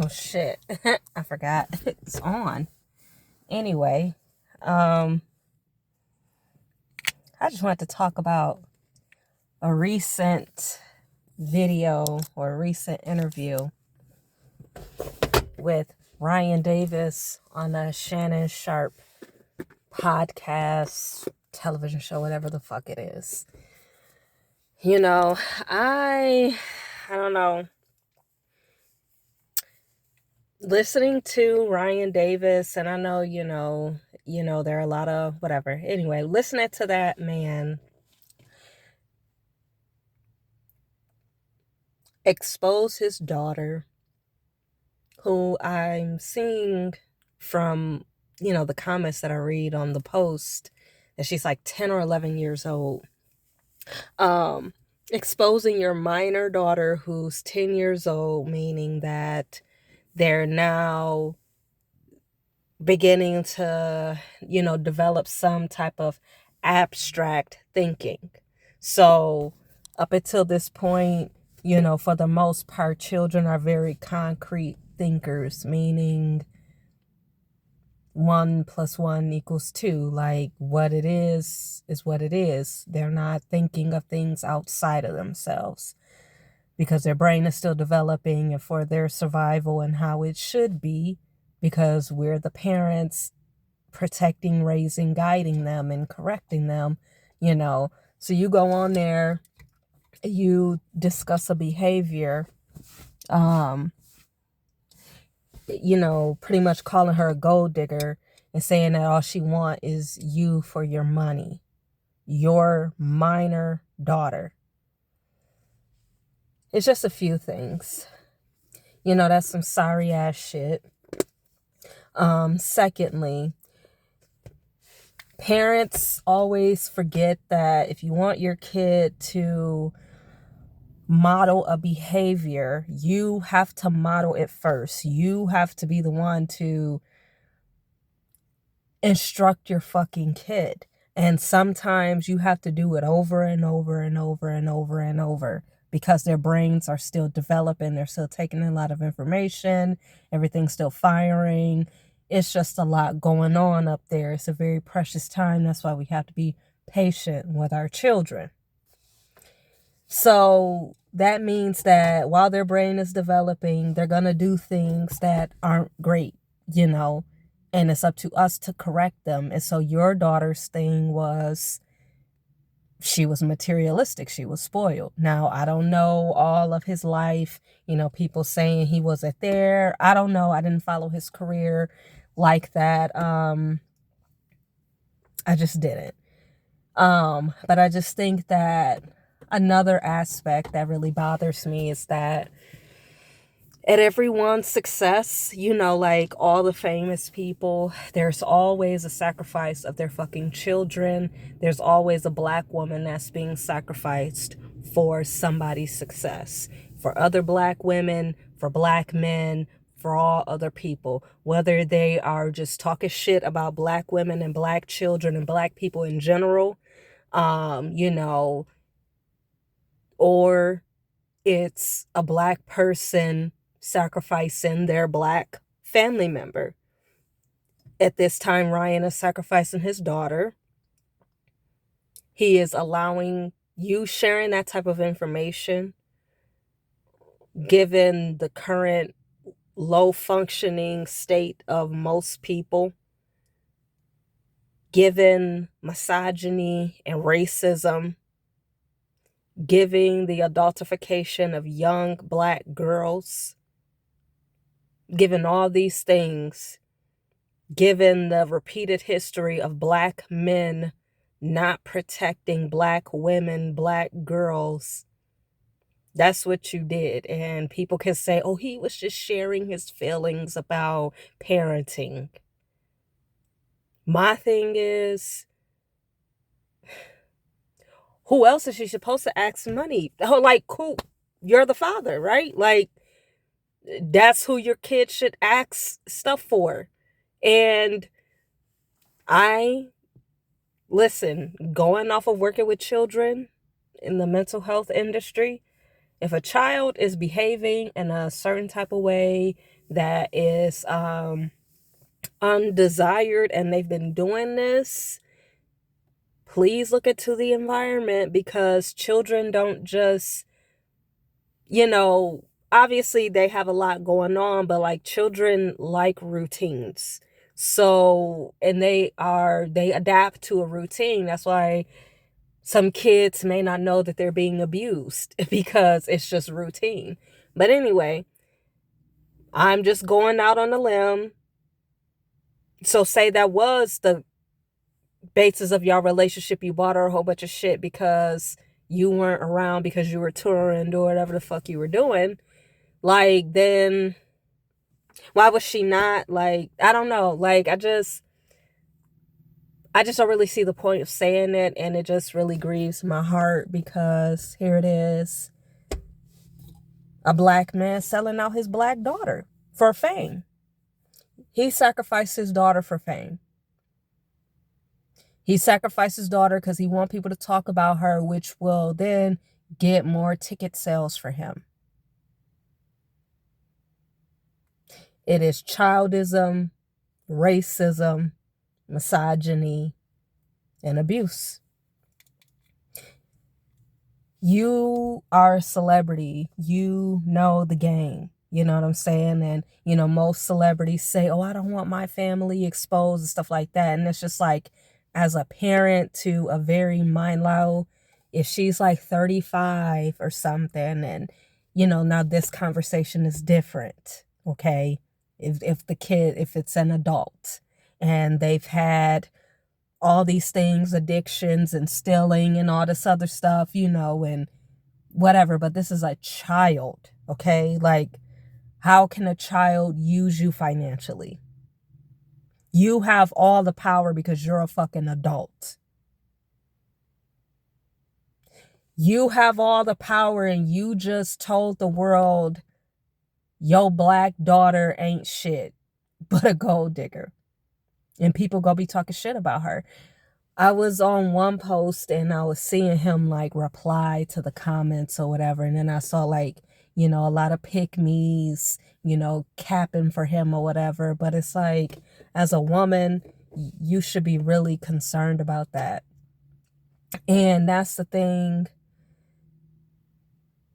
Oh shit. I forgot. It's on. Anyway, um I just wanted to talk about a recent video or a recent interview with Ryan Davis on a Shannon Sharp podcast, television show, whatever the fuck it is. You know, I don't know. Listening to Ryan Davis, and I know, there are a lot of whatever. Anyway, listening to that man expose his daughter, who I'm seeing from, the comments that I read on the post, that she's like 10 or 11 years old. Exposing your minor daughter who's 10 years old, meaning that they're now beginning to, develop some type of abstract thinking. So up until this point, for the most part, children are very concrete thinkers, meaning 1 + 1 = 2. Like, what it is what it is. They're not thinking of things outside of themselves because their brain is still developing, and for their survival and how it should be, because we're the parents protecting, raising, guiding them, and correcting them, So you go on there, you discuss a behavior, pretty much calling her a gold digger and saying that all she want is you for your money, your minor daughter. It's just a few things. That's some sorry ass shit. Secondly, parents always forget that if you want your kid to model a behavior, you have to model it first. You have to be the one to instruct your fucking kid. And sometimes you have to do it over and over and over and over and over, because their brains are still developing. They're still taking in a lot of information. Everything's still firing. It's just a lot going on up there. It's a very precious time. That's why we have to be patient with our children. So that means that while their brain is developing, they're going to do things that aren't great, and it's up to us to correct them. And so your daughter's thing was, she was materialistic. She was spoiled. Now, I don't know all of his life. People saying he wasn't there. I don't know. I didn't follow his career like that. I just didn't. But I just think that another aspect that really bothers me is that at everyone's success, like all the famous people, there's always a sacrifice of their fucking children. There's always a black woman that's being sacrificed for somebody's success. For other black women, for black men, for all other people. Whether they are just talking shit about black women and black children and black people in general, or it's a black person sacrificing their black family member. At this time, Ryan is sacrificing his daughter. He is allowing you sharing that type of information, given the current low functioning state of most people, given misogyny and racism, giving the adultification of young black girls, given all these things, given the repeated history of black men not protecting black women, black girls, that's what you did. And people can say, oh, he was just sharing his feelings about parenting. My thing is, who else is she supposed to ask money? Oh, like, cool, you're the father, right? Like, that's who your kid should ask stuff for. And listen, going off of working with children in the mental health industry, If a child is behaving in a certain type of way that is undesired and they've been doing this, please look into the environment, because children don't just, obviously they have a lot going on, but like children like routines. So, and they adapt to a routine. That's why some kids may not know that they're being abused because it's just routine. But anyway, I'm just going out on a limb. So say that was the basis of your relationship. You bought her a whole bunch of shit because you weren't around, because you were touring or whatever the fuck you were doing. Like, then why was she not, like, I don't know. Like, I just don't really see the point of saying it, and it just really grieves my heart, because here it is, a black man selling out his black daughter for fame. He sacrificed his daughter for fame. He sacrificed his daughter because he wants people to talk about her, which will then get more ticket sales for him. It is childism, racism, misogyny, and abuse. You are a celebrity. You know the game. You know what I'm saying? And, most celebrities say, oh, I don't want my family exposed and stuff like that. And it's just like, as a parent to a very minor, if she's like 35 or something, and, now this conversation is different, okay? If it's an adult and they've had all these things, addictions and stealing and all this other stuff, and whatever, but this is a child, okay? Like, how can a child use you financially? You have all the power because you're a fucking adult. You have all the power, and you just told the world your black daughter ain't shit but a gold digger. And people gonna be talking shit about her. I was on one post and I was seeing him like reply to the comments or whatever. And then I saw like, a lot of pick-me's, capping for him or whatever. But it's like, as a woman, you should be really concerned about that. And that's the thing.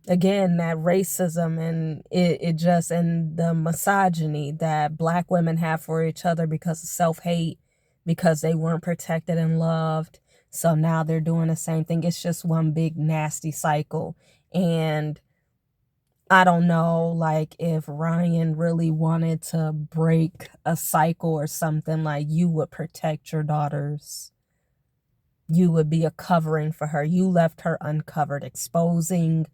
Again, that racism and and the misogyny that black women have for each other because of self-hate, because they weren't protected and loved. So now they're doing the same thing. It's just one big nasty cycle. And I don't know, like, if Ryan really wanted to break a cycle or something, like, you would protect your daughters. You would be a covering for her. You left her uncovered, exposing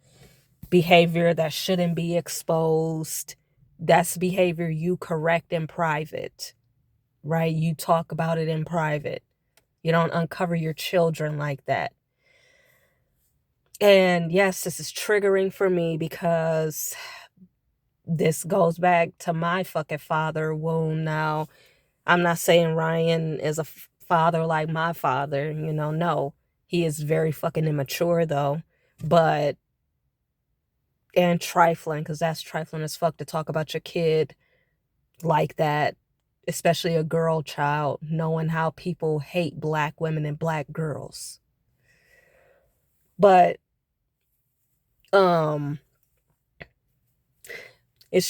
behavior that shouldn't be exposed. That's behavior you correct in private, right? You talk about it in private. You don't uncover your children like that. And yes, this is triggering for me because this goes back to my fucking father wound. Now, I'm not saying Ryan is a father like my father, no. He is very fucking immature though. But and trifling, because that's trifling as fuck to talk about your kid like that, especially a girl child, knowing how people hate black women and black girls. But it's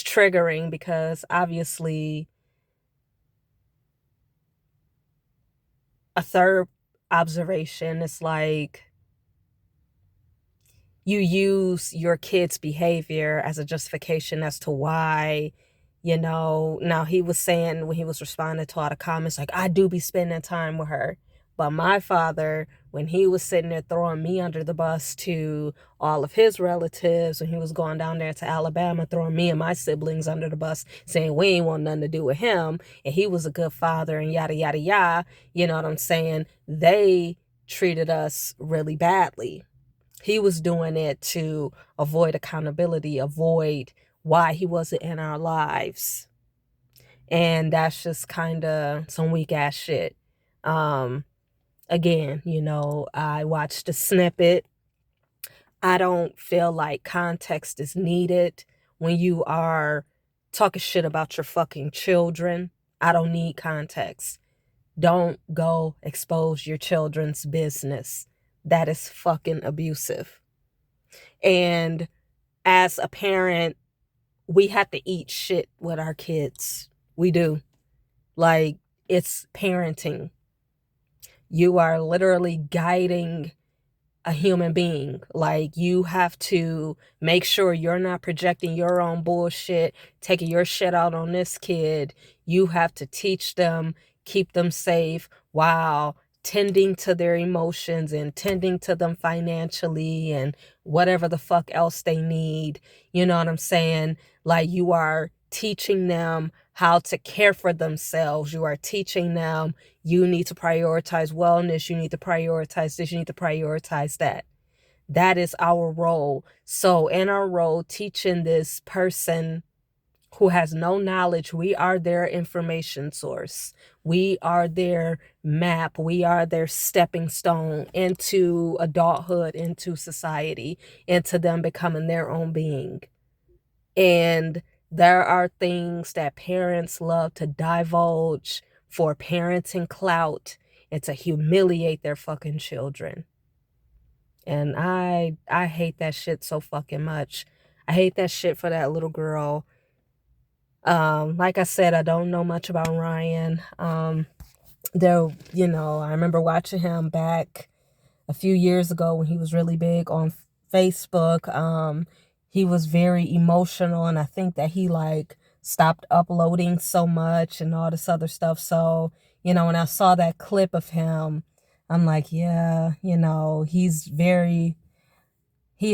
triggering because obviously a third observation is like, you use your kid's behavior as a justification as to why, now he was saying when he was responding to all the comments, like, I do be spending time with her. But my father, when he was sitting there throwing me under the bus to all of his relatives, when he was going down there to Alabama, throwing me and my siblings under the bus, saying we ain't want nothing to do with him, and he was a good father and yada, yada, yada, you know what I'm saying? They treated us really badly. He was doing it to avoid accountability, avoid why he wasn't in our lives. And that's just kind of some weak ass shit. Again, I watched a snippet I don't feel like context is needed when you are talking shit about your fucking children. I don't need context. Don't go expose your children's business. That is fucking abusive. And as a parent, we have to eat shit with our kids. We do. Like, it's parenting. You are literally guiding a human being. Like, you have to make sure you're not projecting your own bullshit, taking your shit out on this kid. You have to teach them, keep them safe while tending to their emotions and tending to them financially and whatever the fuck else they need. You know what I'm saying? Like, you are teaching them how to care for themselves. You are teaching them you need to prioritize wellness. You need to prioritize this. You need to prioritize that. That is our role. So in our role, teaching this person who has no knowledge, we are their information source. We are their map. We are their stepping stone into adulthood, into society, into them becoming their own being. And there are things that parents love to divulge for parenting clout and to humiliate their fucking children. And I hate that shit so fucking much. I hate that shit for that little girl. Like I said, I don't know much about Ryan. Though, you know, I remember watching him back a few years ago when he was really big on Facebook. He was very emotional, and I think that he like stopped uploading so much and all this other stuff. So, you know, when I saw that clip of him, I'm like, yeah, you know, he is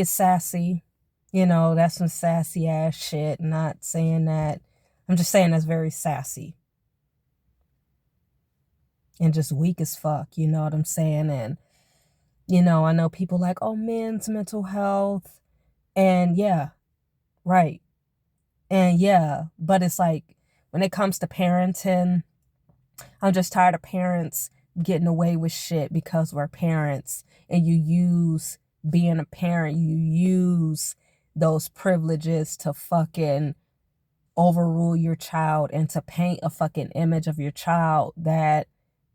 sassy. You know, that's some sassy ass shit. Not saying that. I'm just saying that's very sassy and just weak as fuck. You know what I'm saying? And, you know, I know people like, oh, men's mental health. And yeah, right. And yeah, but it's like when it comes to parenting, I'm just tired of parents getting away with shit because we're parents. And you use being a parent, you use those privileges to fucking overrule your child and to paint a fucking image of your child that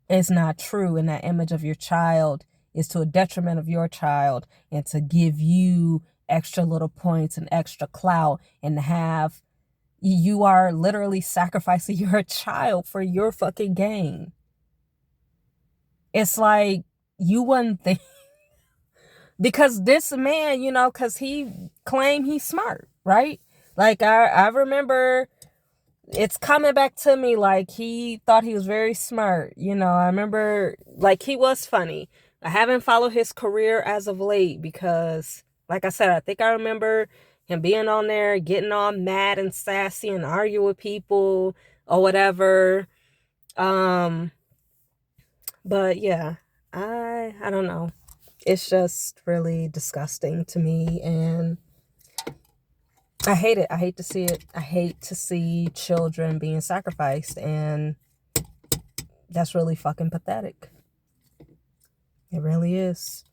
is not true. And that image of your child is to a detriment of your child and to give you extra little points and extra clout and have you are literally sacrificing your child for your fucking gain. It's like you wouldn't think because this man, you know, because he claimed he's smart, right? Like I remember it's coming back to me like he thought he was very smart. You know, I remember like he was funny. I haven't followed his career as of late because, like I said, I think I remember him being on there, getting all mad and sassy and argue with people or whatever. But yeah, I don't know. It's just really disgusting to me and I hate it. I hate to see it. I hate to see children being sacrificed, and that's really fucking pathetic. It really is.